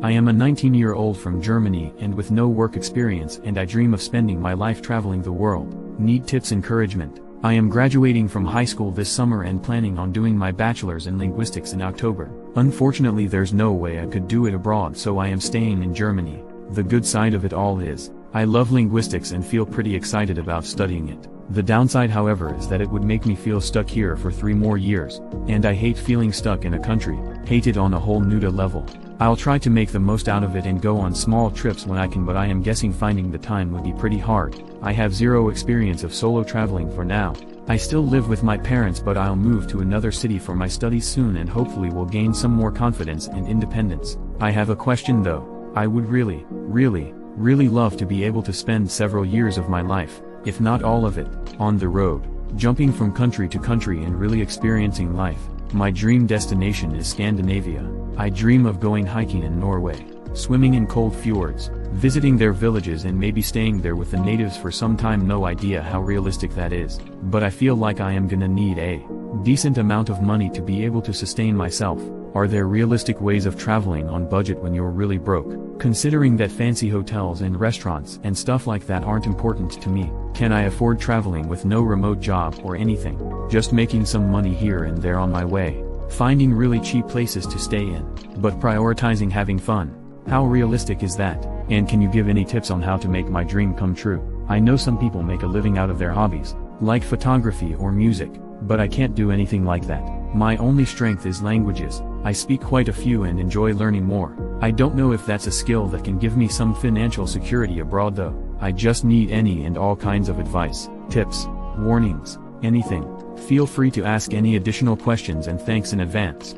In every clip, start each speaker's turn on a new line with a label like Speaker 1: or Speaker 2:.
Speaker 1: I am a 19-year-old from Germany and with no work experience, and I dream of spending my life traveling the world. Need tips, encouragement. I am graduating from high school this summer and planning on doing my bachelor's in linguistics in October. Unfortunately, there's no way I could do it abroad, so I am staying in Germany. The good side of it all is, I love linguistics and feel pretty excited about studying it. The downside, however, is that it would make me feel stuck here for 3 more years, and I hate feeling stuck in a country, hate it on a whole new level. I'll try to make the most out of it and go on small trips when I can, but I am guessing finding the time would be pretty hard. I have zero experience of solo traveling for now. I still live with my parents, but I'll move to another city for my studies soon and hopefully will gain some more confidence and independence. I have a question though. I would really love to be able to spend several years of my life, if not all of it, on the road, jumping from country to country and really experiencing life. My dream destination is Scandinavia. I dream of going hiking in Norway, swimming in cold fjords, visiting their villages and maybe staying there with the natives for some time. No idea how realistic that is, but I feel like I am gonna need a decent amount of money to be able to sustain myself. Are there realistic ways of traveling on budget when you're really broke? Considering that fancy hotels and restaurants and stuff like that aren't important to me, can I afford traveling with no remote job or anything? Just making some money here and there on my way. Finding really cheap places to stay in, but prioritizing having fun. How realistic is that? And can you give any tips on how to make my dream come true? I know some people make a living out of their hobbies, like photography or music, but I can't do anything like that. My only strength is languages. I speak quite a few and enjoy learning more. I don't know if that's a skill that can give me some financial security abroad though. I just need any and all kinds of advice, tips, warnings, anything. Feel free to ask any additional questions and thanks in advance.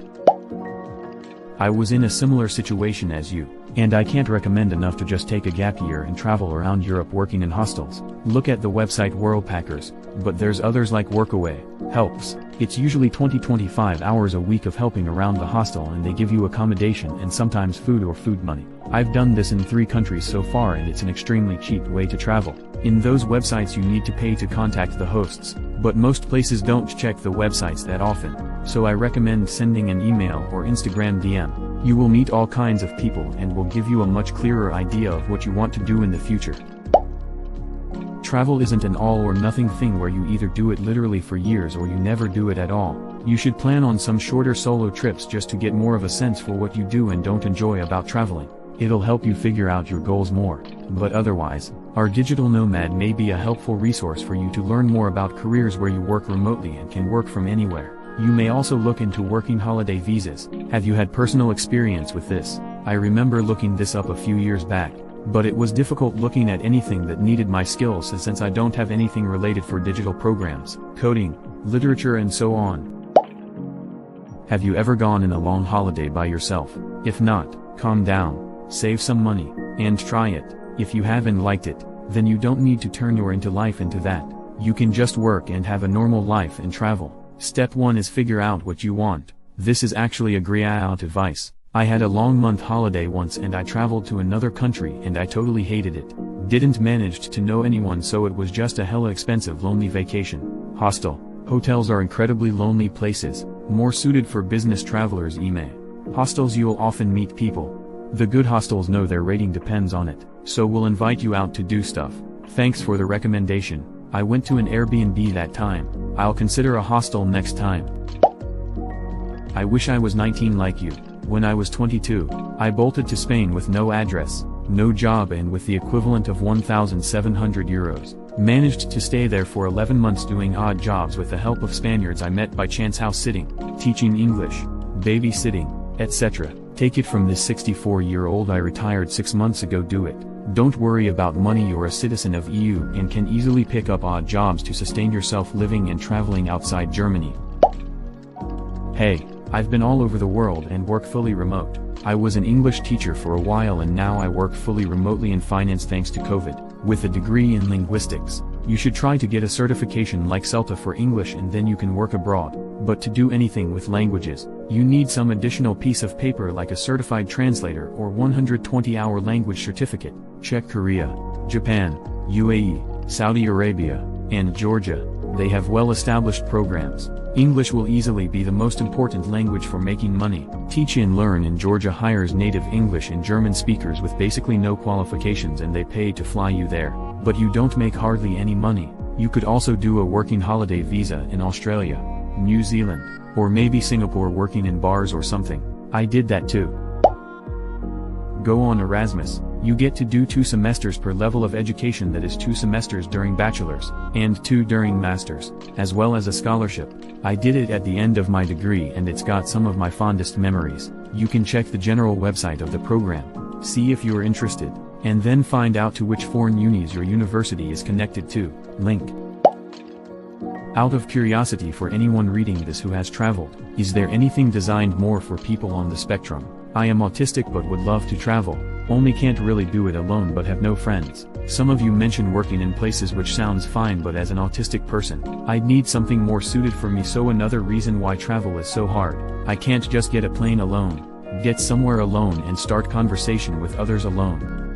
Speaker 1: I was in a similar situation as you, and I can't recommend enough to just take a gap year and travel around Europe working in hostels. Look at the website Worldpackers, but there's others like Workaway, Helps. It's usually 20-25 hours a week of helping around the hostel, and they give you accommodation and sometimes food or food money. I've done this in 3 countries so far, and it's an extremely cheap way to travel. In those websites you need to pay to contact the hosts, but most places don't check the websites that often, so I recommend sending an email or Instagram DM. You will meet all kinds of people and will give you a much clearer idea of what you want to do in the future. Travel isn't an all-or-nothing thing where you either do it literally for years or you never do it at all. You should plan on some shorter solo trips just to get more of a sense for what you do and don't enjoy about traveling. It'll help you figure out your goals more. But otherwise, our digital nomad may be a helpful resource for you to learn more about careers where you work remotely and can work from anywhere. You may also look into working holiday visas. Have you had personal experience with this? I remember looking this up a few years back, but it was difficult looking at anything that needed my skills since I don't have anything related for digital programs, coding, literature and so on. Have you ever gone on a long holiday by yourself? If not, calm down, save some money, and try it. If you haven't liked it, then you don't need to turn your life into that. You can just work and have a normal life and travel. Step 1 is figure out what you want. This is actually a great advice. I had a long month holiday once and I traveled to another country and I totally hated it. Didn't manage to know anyone, so it was just a hella expensive lonely vacation. Hotels are incredibly lonely places, more suited for business travelers. Hostels, you'll often meet people. The good hostels know their rating depends on it, so will invite you out to do stuff. Thanks for the recommendation. I went to an Airbnb that time. I'll consider a hostel next time. I wish I was 19 like you. When I was 22, I bolted to Spain with no address, no job, and with the equivalent of 1,700 euros. Managed to stay there for 11 months doing odd jobs with the help of Spaniards I met by chance, house sitting, teaching English, babysitting, etc. Take it from this 64-year-old. I retired 6 months ago. Do it. Don't worry about money. You're a citizen of EU and can easily pick up odd jobs to sustain yourself living and traveling outside Germany. Hey, I've been all over the world and work fully remote. I was an English teacher for a while and now I work fully remotely in finance thanks to COVID. With a degree in linguistics, you should try to get a certification like CULTURE for English and then you can work abroad. But to do anything with languages, you need some additional piece of paper like a certified translator or 120-hour language certificate. Check Korea, Japan, UAE, Saudi Arabia, and Georgia. They have well-established programs. English will easily be the most important language for making money. Teach and Learn in Georgia hires native English and German speakers with basically no qualifications, and they pay to fly you there. But you don't make hardly any money. You could also do a working holiday visa in Australia, New Zealand, or maybe Singapore, working in bars or something. I did that too. Go on Erasmus. You get to do 2 semesters per level of education, that is 2 semesters during bachelor's, and 2 during master's, as well as a scholarship. I did it at the end of my degree and it's got some of my fondest memories. You can check the general website of the program, see if you're interested, and then find out to which foreign unis your university is connected to. Link. Out of curiosity for anyone reading this who has traveled, is there anything designed more for people on the spectrum? I am autistic but would love to travel, only can't really do it alone but have no friends. Some of you mention working in places, which sounds fine, but as an autistic person, I'd need something more suited for me. So another reason why travel is so hard. I can't just get a plane alone, get somewhere alone and start conversation with others alone.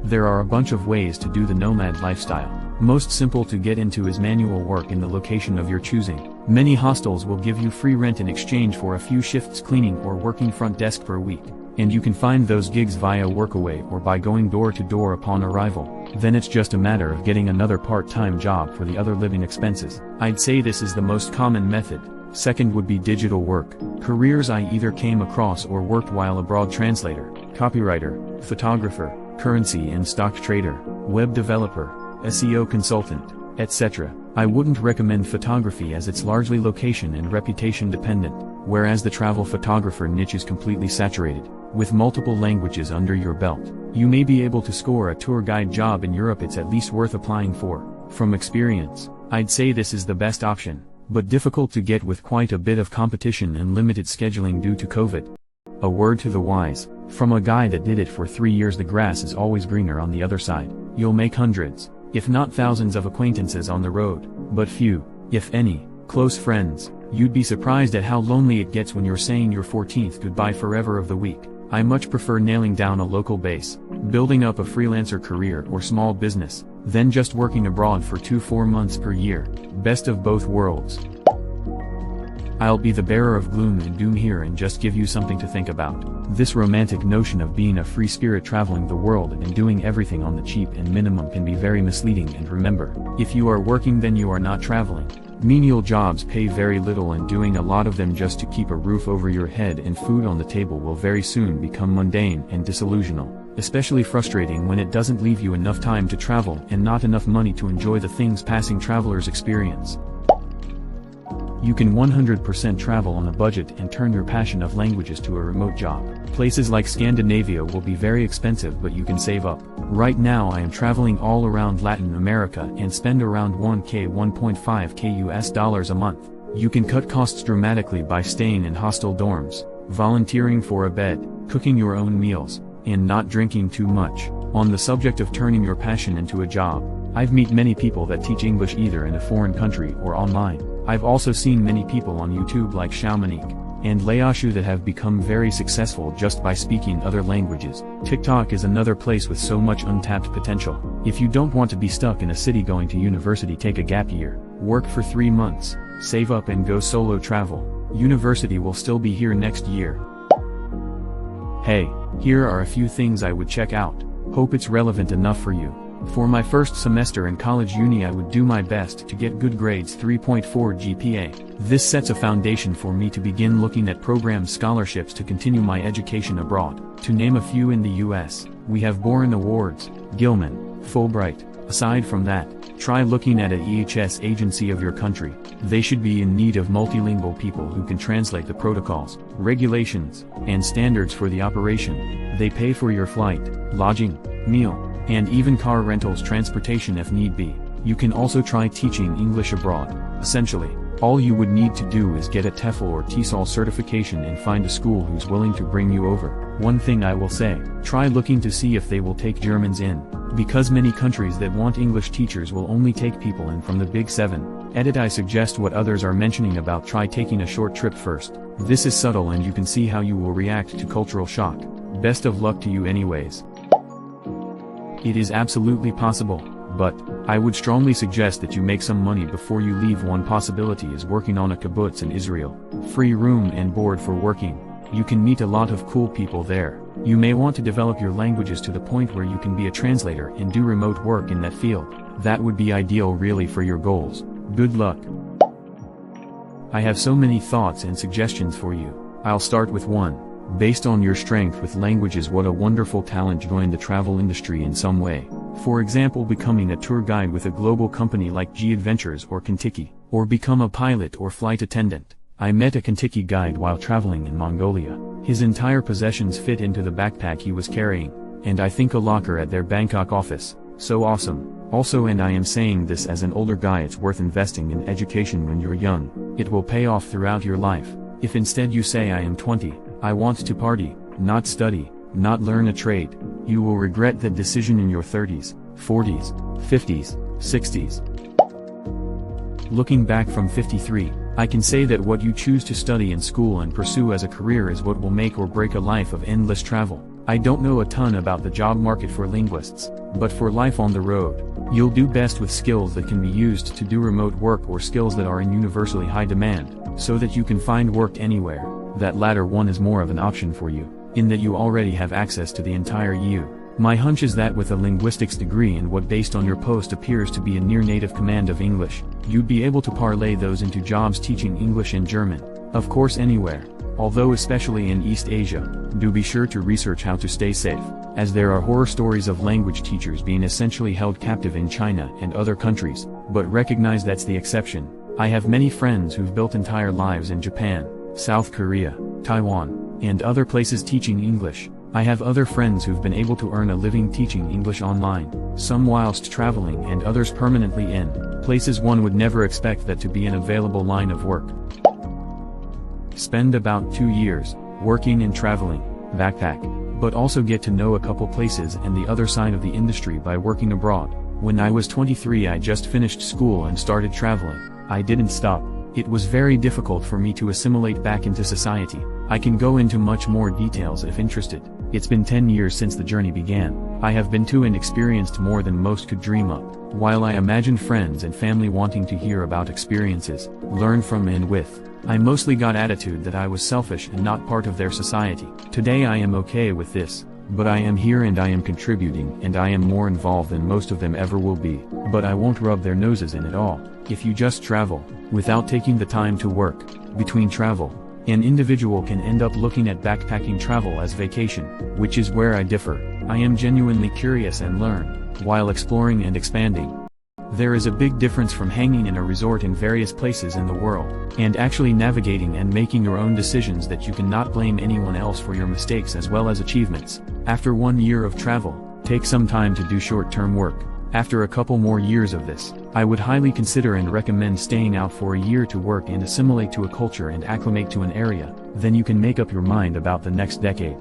Speaker 1: There are a bunch of ways to do the nomad lifestyle. Most simple to get into is manual work in the location of your choosing. Many hostels will give you free rent in exchange for a few shifts cleaning or working front desk per week. And you can find those gigs via Workaway or by going door to door upon arrival. Then it's just a matter of getting another part-time job for the other living expenses. I'd say this is the most common method. Second would be digital work. Careers I either came across or worked while abroad: translator, copywriter, photographer, currency and stock trader, web developer, SEO consultant, etc. I wouldn't recommend photography as it's largely location and reputation dependent, whereas the travel photographer niche is completely saturated. With multiple languages under your belt, you may be able to score a tour guide job in Europe. It's at least worth applying for. From experience, I'd say this is the best option, but difficult to get with quite a bit of competition and limited scheduling due to COVID. A word to the wise, from a guy that did it for 3 years: the grass is always greener on the other side. You'll make hundreds, if not thousands of acquaintances on the road, but few, if any, close friends. You'd be surprised at how lonely it gets when you're saying your 14th goodbye forever of the week. I much prefer nailing down a local base, building up a freelancer career or small business, than just working abroad for 2-4 months per year. Best of both worlds. I'll be the bearer of gloom and doom here and just give you something to think about. This romantic notion of being a free spirit traveling the world and doing everything on the cheap and minimum can be very misleading. And remember, if you are working, then you are not traveling. Menial jobs pay very little, and doing a lot of them just to keep a roof over your head and food on the table will very soon become mundane and disillusional, especially frustrating when it doesn't leave you enough time to travel and not enough money to enjoy the things passing travelers experience. You can 100% travel on a budget and turn your passion of languages to a remote job. Places like Scandinavia will be very expensive, but you can save up. Right now I am traveling all around Latin America and spend around 1,000–1.5K US dollars a month. You can cut costs dramatically by staying in hostel dorms, volunteering for a bed, cooking your own meals, and not drinking too much. On the subject of turning your passion into a job, I've met many people that teach English either in a foreign country or online. I've also seen many people on YouTube like Xiaomanique and Layashu that have become very successful just by speaking other languages. TikTok is another place with so much untapped potential. If you don't want to be stuck in a city going to university, take a gap year, work for 3 months, save up and go solo travel. University will still be here next year. Hey, here are a few things I would check out. Hope it's relevant enough for you. For my first semester in college uni, I would do my best to get good grades, 3.4 GPA. This sets a foundation for me to begin looking at program scholarships to continue my education abroad. To name a few, in the US, we have Boren Awards, Gilman, Fulbright. Aside from that, try looking at a EHS agency of your country. They should be in need of multilingual people who can translate the protocols, regulations, and standards for the operation. They pay for your flight, lodging, meal, and even car rentals, transportation if need be. You can also try teaching English abroad. Essentially, all you would need to do is get a TEFL or TESOL certification and find a school who's willing to bring you over. One thing I will say, try looking to see if they will take Germans in, because many countries that want English teachers will only take people in from the Big 7. I suggest what others are mentioning about try taking a short trip first. This is subtle and you can see how you will react to cultural shock. Best of luck to you anyways. It is absolutely possible, but I would strongly suggest that you make some money before you leave. One possibility is working on a kibbutz in Israel. Free room and board for working. You can meet a lot of cool people there. You may want to develop your languages to the point where you can be a translator and do remote work in that field. That would be ideal really for your goals. Good luck. I have so many thoughts and suggestions for you. I'll start with one. Based on your strength with languages, what a wonderful talent. Join the travel industry in some way. For example, becoming a tour guide with a global company like G Adventures or Kentucky, or become a pilot or flight attendant. I met a Kentucky guide while traveling in Mongolia. His entire possessions fit into the backpack he was carrying, and I think a locker at their Bangkok office. So awesome. Also, and I am saying this as an older guy, it's worth investing in education when you're young. It will pay off throughout your life. If instead you say I am 20, I want to party, not study, not learn a trade, you will regret that decision in your 30s, 40s, 50s, 60s. Looking back from 53, I can say that what you choose to study in school and pursue as a career is what will make or break a life of endless travel. I don't know a ton about the job market for linguists, but for life on the road, you'll do best with skills that can be used to do remote work or skills that are in universally high demand, so that you can find work anywhere. That latter one is more of an option for you, in that you already have access to the entire EU. My hunch is that with a linguistics degree and what based on your post appears to be a near native command of English, you'd be able to parlay those into jobs teaching English and German. Of course anywhere, although especially in East Asia, do be sure to research how to stay safe, as there are horror stories of language teachers being essentially held captive in China and other countries, but recognize that's the exception. I have many friends who've built entire lives in Japan, South Korea, Taiwan, and other places teaching English. I have other friends who've been able to earn a living teaching English online, some whilst traveling and others permanently in places one would never expect that to be an available line of work. Spend about 2 years, working and traveling, backpack, but also get to know a couple places and the other side of the industry by working abroad. When I was 23 I just finished school and started traveling. I didn't stop. It was very difficult for me to assimilate back into society. I can go into much more details if interested. It's been 10 years since the journey began. I have been to and experienced more than most could dream up. While I imagine friends and family wanting to hear about experiences, learn from and with, I mostly got attitude that I was selfish and not part of their society. Today I am okay with this, but I am here and I am contributing and I am more involved than most of them ever will be, but I won't rub their noses in it all. If you just travel, without taking the time to work, between travel, an individual can end up looking at backpacking travel as vacation, which is where I differ. I am genuinely curious and learn, while exploring and expanding. There is a big difference from hanging in a resort in various places in the world, and actually navigating and making your own decisions that you cannot blame anyone else for your mistakes as well as achievements. After 1 year of travel, take some time to do short-term work. After a couple more years of this, I would highly consider and recommend staying out for a year to work and assimilate to a culture and acclimate to an area, then you can make up your mind about the next decade.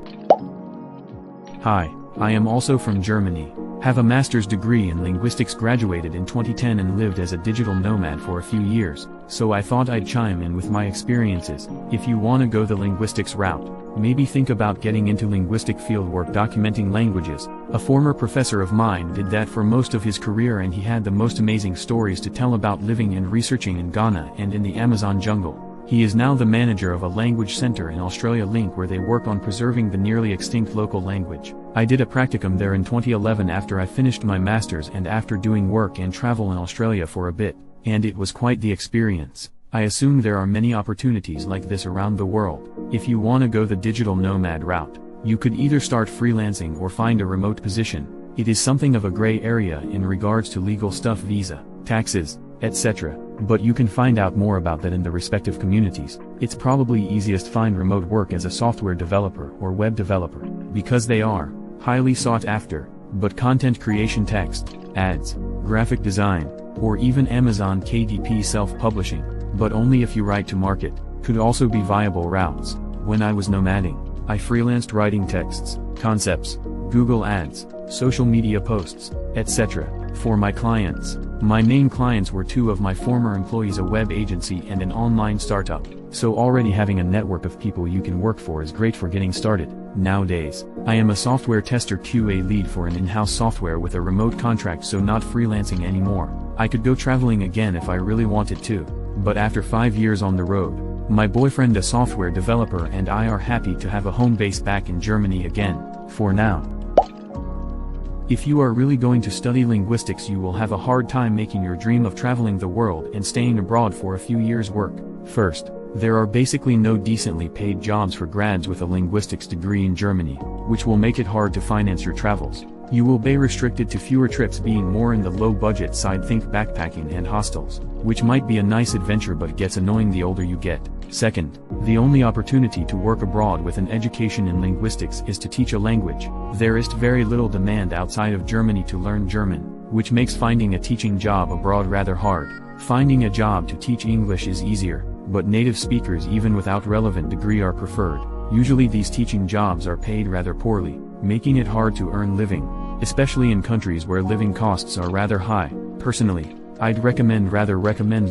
Speaker 1: Hi, I am also from Germany, have a master's degree in linguistics, graduated in 2010 and lived as a digital nomad for a few years, so I thought I'd chime in with my experiences. If you want to go the linguistics route, maybe think about getting into linguistic fieldwork documenting languages. A former professor of mine did that for most of his career and he had the most amazing stories to tell about living and researching in Ghana and in the Amazon jungle. He is now the manager of a language center in Australia Link where they work on preserving the nearly extinct local language. I did a practicum there in 2011 after I finished my master's and after doing work and travel in Australia for a bit, and it was quite the experience. I assume there are many opportunities like this around the world. If you want to go the digital nomad route, you could either start freelancing or find a remote position. It is something of a gray area in regards to legal stuff, visa, taxes, etc., but you can find out more about that in the respective communities. It's probably easiest find remote work as a software developer or web developer, because they are highly sought after, but content creation, text, ads, graphic design, or even Amazon KDP self-publishing, but only if you write to market, could also be viable routes. When I was nomading, I freelanced writing texts, concepts, Google Ads, social media posts, etc., for my clients. My main clients were two of my former employees, a web agency and an online startup, so already having a network of people you can work for is great for getting started. Nowadays, I am a software tester QA lead for an in-house software with a remote contract, so not freelancing anymore. I could go traveling again if I really wanted to, but after 5 years on the road, my boyfriend, a software developer, and I are happy to have a home base back in Germany again, for now. If you are really going to study linguistics, you will have a hard time making your dream of traveling the world and staying abroad for a few years work. First, there are basically no decently paid jobs for grads with a linguistics degree in Germany, which will make it hard to finance your travels. You will be restricted to fewer trips, being more in the low budget side, think backpacking and hostels, which might be a nice adventure but gets annoying the older you get. Second, the only opportunity to work abroad with an education in linguistics is to teach a language. There is very little demand outside of Germany to learn German, which makes finding a teaching job abroad rather hard. Finding a job to teach English is easier, but native speakers even without relevant degree are preferred. Usually these teaching jobs are paid rather poorly, making it hard to earn living, especially in countries where living costs are rather high. Personally, I'd recommend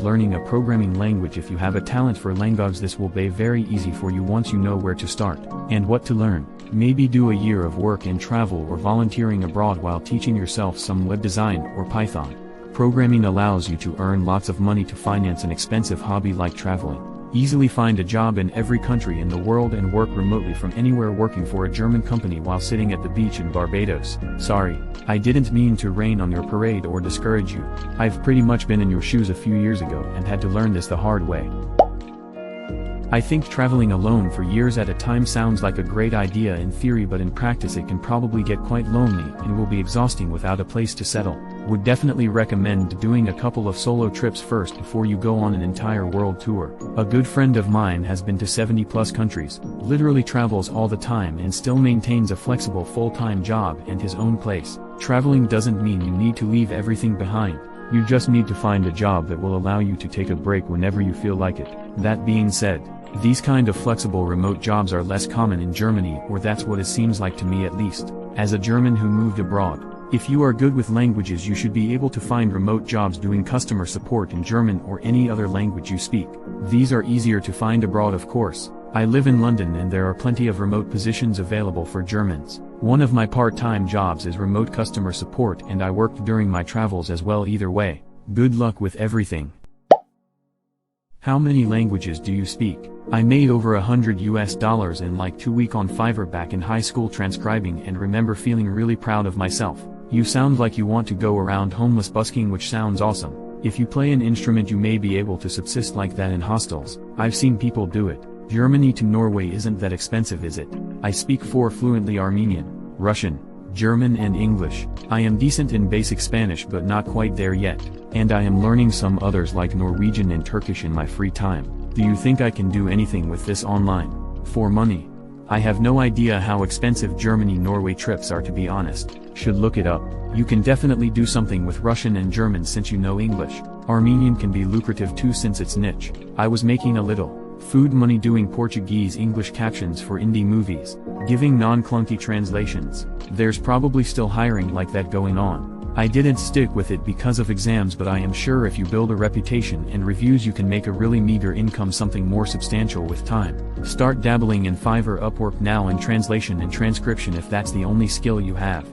Speaker 1: learning a programming language if you have a talent for languages. This will be very easy for you once you know where to start and what to learn. Maybe do a year of work and travel or volunteering abroad while teaching yourself some web design or Python. Programming allows you to earn lots of money to finance an expensive hobby like traveling. Easily find a job in every country in the world and work remotely from anywhere, working for a German company while sitting at the beach in Barbados. Sorry, I didn't mean to rain on your parade or discourage you. I've pretty much been in your shoes a few years ago and had to learn this the hard way. I think traveling alone for years at a time sounds like a great idea in theory, but in practice it can probably get quite lonely and will be exhausting without a place to settle. Would definitely recommend doing a couple of solo trips first before you go on an entire world tour. A good friend of mine has been to 70+ countries, literally travels all the time and still maintains a flexible full-time job and his own place. Traveling doesn't mean you need to leave everything behind. You just need to find a job that will allow you to take a break whenever you feel like it. That being said, these kind of flexible remote jobs are less common in Germany, or that's what it seems like to me at least. As a German who moved abroad, if you are good with languages, you should be able to find remote jobs doing customer support in German or any other language you speak. These are easier to find abroad, of course. I live in London and there are plenty of remote positions available for Germans. One of my part-time jobs is remote customer support, and I worked during my travels as well. Either way, good luck with everything. How many languages do you speak? I made over $100 in like 2 weeks on Fiverr back in high school transcribing, and remember feeling really proud of myself. You sound like you want to go around homeless busking, which sounds awesome. If you play an instrument you may be able to subsist like that in hostels. I've seen people do it. Germany to Norway isn't that expensive, is it? I speak fluently Armenian, Russian, German and English. I am decent in basic Spanish but not quite there yet, and I am learning some others like Norwegian and Turkish in my free time. Do you think I can do anything with this online? For money? I have no idea how expensive Germany-Norway trips are, to be honest. Should look it up. You can definitely do something with Russian and German since you know English. Armenian can be lucrative too since it's niche. I was making a little food money doing Portuguese-English captions for indie movies, giving non-clunky translations. There's probably still hiring like that going on. I didn't stick with it because of exams, but I am sure if you build a reputation and reviews you can make a really meager income, something more substantial with time. Start dabbling in Fiverr, Upwork now in translation and transcription if that's the only skill you have.